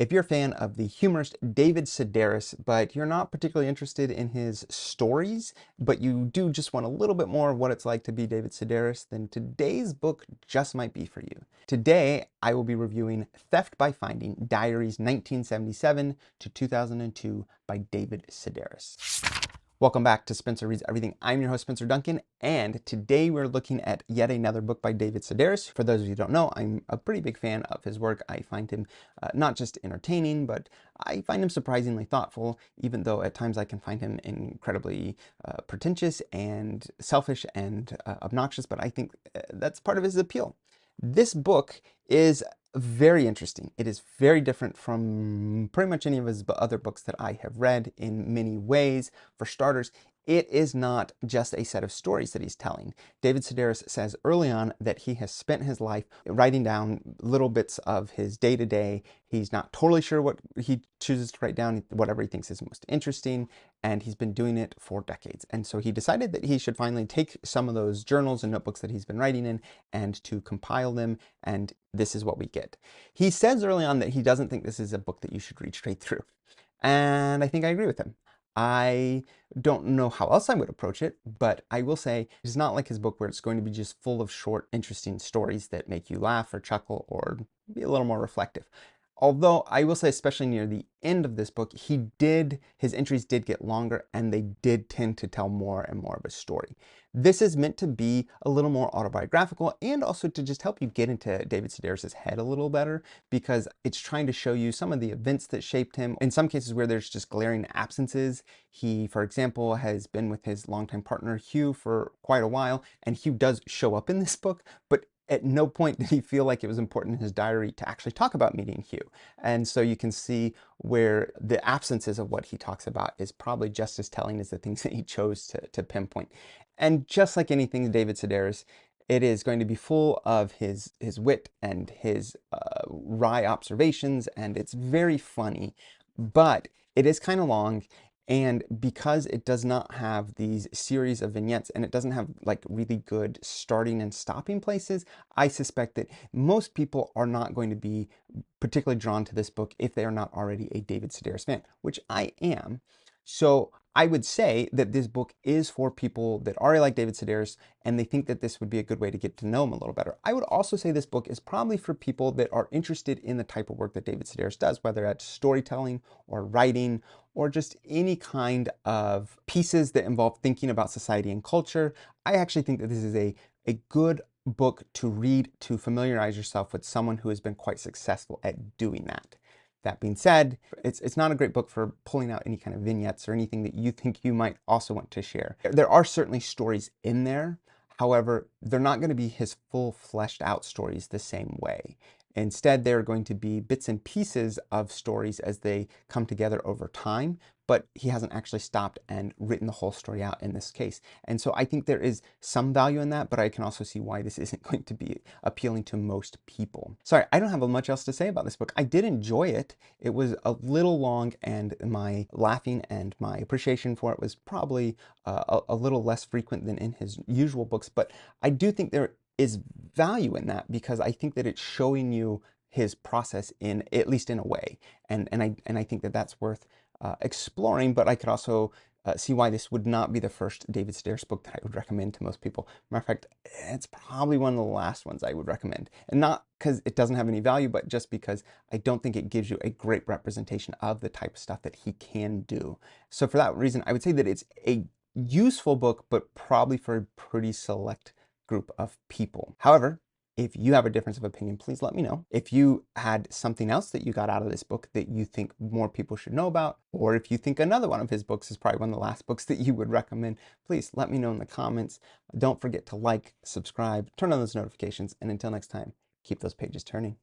If you're a fan of the humorist David Sedaris, but you're not particularly interested in his stories, but you do just want a little bit more of what it's like to be David Sedaris, then today's book just might be for you. Today, I will be reviewing Theft by Finding, Diaries 1977 to 2002 by David Sedaris. Welcome back to Spencer Reads Everything. I'm your host, Spencer Duncan, and today we're looking at yet another book by David Sedaris. For those of you who don't know, I'm a pretty big fan of his work. I find him not just entertaining, but I find him surprisingly thoughtful, even though at times I can find him incredibly pretentious and selfish and obnoxious, but I think that's part of his appeal. This book is very interesting. It is very different from pretty much any of his other books that I have read in many ways. For starters, it is not just a set of stories that he's telling. David Sedaris says early on that he has spent his life writing down little bits of his day-to-day. He's not totally sure what he chooses to write down, whatever he thinks is most interesting, and he's been doing it for decades. And so he decided that he should finally take some of those journals and notebooks that he's been writing in and to compile them, and this is what we get. He says early on that he doesn't think this is a book that you should read straight through. And I think I agree with him. I don't know how else I would approach it, but I will say it's not like his book where it's going to be just full of short, interesting stories that make you laugh or chuckle or be a little more reflective. Although I will say, especially near the end of this book, his entries did get longer and they did tend to tell more and more of a story. This is meant to be a little more autobiographical and also to just help you get into David Sedaris' head a little better, because it's trying to show you some of the events that shaped him. In some cases where there's just glaring absences. He, for example, has been with his longtime partner Hugh for quite a while, and Hugh does show up in this book, but at no point did he feel like it was important in his diary to actually talk about meeting Hugh. And so you can see where the absences of what he talks about is probably just as telling as the things that he chose to pinpoint. And just like anything David Sedaris, it is going to be full of his wit and his wry observations, and it's very funny, but it is kind of long. And because it does not have these series of vignettes and it doesn't have like really good starting and stopping places, I suspect that most people are not going to be particularly drawn to this book if they are not already a David Sedaris fan, which I am. So I would say that this book is for people that already like David Sedaris and they think that this would be a good way to get to know him a little better. I would also say this book is probably for people that are interested in the type of work that David Sedaris does, whether that's storytelling or writing or just any kind of pieces that involve thinking about society and culture. I actually think that this is a good book to read to familiarize yourself with someone who has been quite successful at doing that. That being said, it's not a great book for pulling out any kind of vignettes or anything that you think you might also want to share. There are certainly stories in there. However, they're not going to be his full fleshed out stories the same way. Instead, they're going to be bits and pieces of stories as they come together over time, but he hasn't actually stopped and written the whole story out in this case. And so I think there is some value in that, but I can also see why this isn't going to be appealing to most people. Sorry, I don't have much else to say about this book. I did enjoy it. It was a little long, and my laughing and my appreciation for it was probably a little less frequent than in his usual books, but I do think there is value in that because I think that it's showing you his process in at least in a way, and I think that that's worth exploring. But I could also see why this would not be the first David Sedaris book that I would recommend to most people. Matter of fact, it's probably one of the last ones I would recommend, and not because it doesn't have any value, but just because I don't think it gives you a great representation of the type of stuff that he can do. So for that reason, I would say that it's a useful book, but probably for a pretty select group of people. However, if you have a difference of opinion, please let me know. If you had something else that you got out of this book that you think more people should know about, or if you think another one of his books is probably one of the last books that you would recommend, please let me know in the comments. Don't forget to like, subscribe, turn on those notifications, and until next time, keep those pages turning.